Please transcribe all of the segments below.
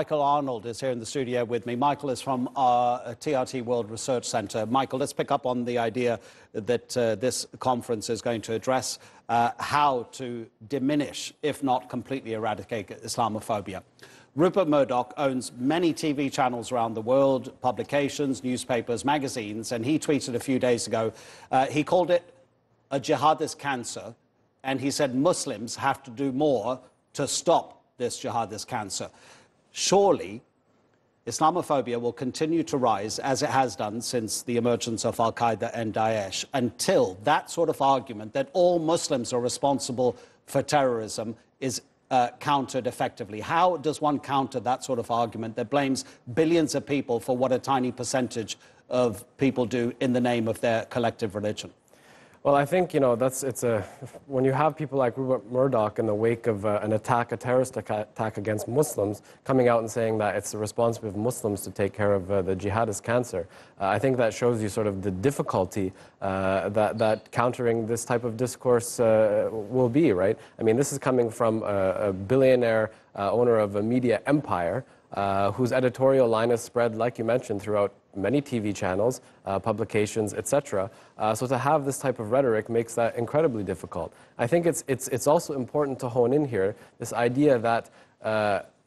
Michael Arnold is here in the studio with me. Michael is from our TRT World Research Centre. Michael, let's pick up on the idea that this conference is going to address how to diminish, if not completely eradicate, Islamophobia. Rupert Murdoch owns many TV channels around the world, publications, newspapers, magazines, and he tweeted a few days ago, he called it a jihadist cancer, and he said Muslims have to do more to stop this jihadist cancer. Surely, Islamophobia will continue to rise, as it has done since the emergence of Al-Qaeda and Daesh, until that sort of argument that all Muslims are responsible for terrorism is countered effectively. How does one counter that sort of argument that blames billions of people for what a tiny percentage of people do in the name of their collective religion? Well, I think, when you have people like Rupert Murdoch in the wake of a terrorist attack against Muslims, coming out and saying that it's the responsibility of Muslims to take care of the jihadist cancer, I think that shows you sort of the difficulty that countering this type of discourse will be, right? I mean, this is coming from a billionaire owner of a media empire whose editorial line is spread, like you mentioned, throughout many TV channels, publications, etc. So to have this type of rhetoric makes that incredibly difficult. I think it's also important to hone in here this idea that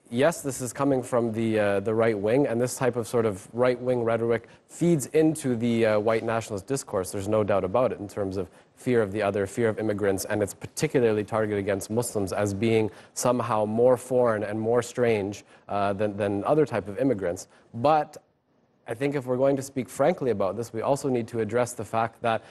yes, this is coming from the right wing, and this type of sort of right-wing rhetoric feeds into the white nationalist discourse. There's no doubt about it in terms of fear of the other, fear of immigrants, and it's particularly targeted against Muslims as being somehow more foreign and more strange than other type of immigrants. But I think if we're going to speak frankly about this, we also need to address the fact that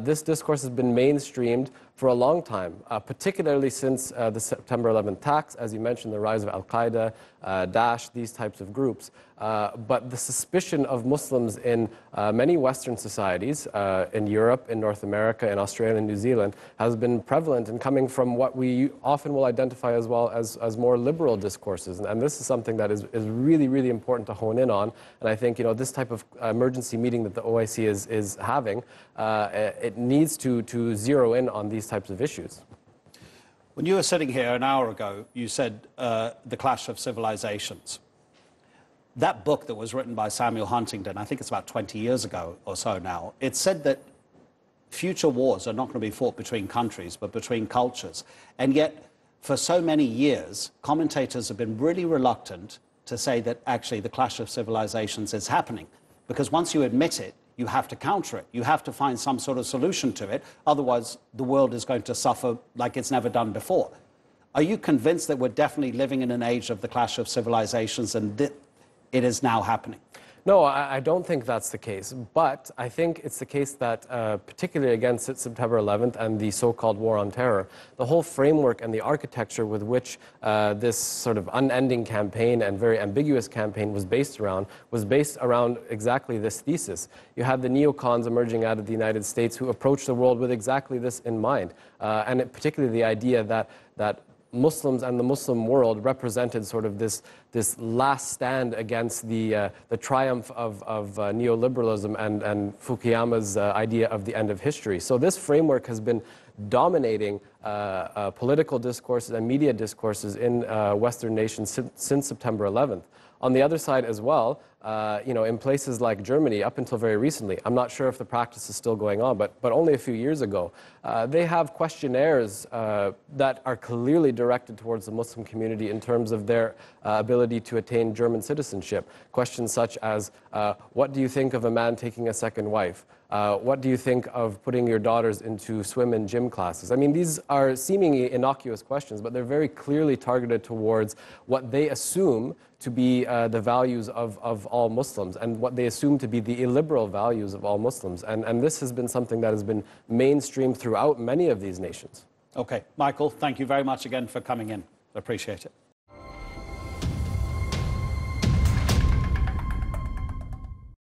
this discourse has been mainstreamed for a long time, particularly since the September 11th attacks, as you mentioned, the rise of Al-Qaeda, Daesh, these types of groups. But the suspicion of Muslims in many Western societies, in Europe, in North America, in Australia and New Zealand, has been prevalent and coming from what we often will identify as well as more liberal discourses. And this is something that is really, really important to hone in on. And I think, this type of emergency meeting that the OIC is having, it needs to zero in on these types of issues. When you were sitting here an hour ago, you said The Clash of Civilizations. That book that was written by Samuel Huntington, I think it's about 20 years ago or so now, it said that future wars are not going to be fought between countries, but between cultures. And yet, for so many years, commentators have been really reluctant to say that actually the Clash of Civilizations is happening. Because once you admit it, you have to counter it. You have to find some sort of solution to it. Otherwise, the world is going to suffer like it's never done before. Are you convinced that we're definitely living in an age of the Clash of Civilizations and that it is now happening? No, I don't think that's the case. But I think it's the case that, particularly against September 11th and the so-called war on terror, the whole framework and the architecture with which this sort of unending campaign and very ambiguous campaign was based around exactly this thesis. You had the neocons emerging out of the United States who approached the world with exactly this in mind. And particularly the idea that Muslims and the Muslim world represented sort of this last stand against the triumph of neoliberalism and Fukuyama's idea of the end of history. So this framework has been dominating political discourses and media discourses in Western nations since September 11th. On the other side as well, in places like Germany, up until very recently, I'm not sure if the practice is still going on, but only a few years ago, they have questionnaires that are clearly directed towards the Muslim community in terms of their ability to attain German citizenship. Questions such as, what do you think of a man taking a second wife? What do you think of putting your daughters into swim and gym classes? I mean, these are seemingly innocuous questions, but they're very clearly targeted towards what they assume to be the values of all Muslims and what they assume to be the illiberal values of all Muslims. And this has been something that has been mainstreamed throughout many of these nations. Okay. Michael, thank you very much again for coming in. I appreciate it.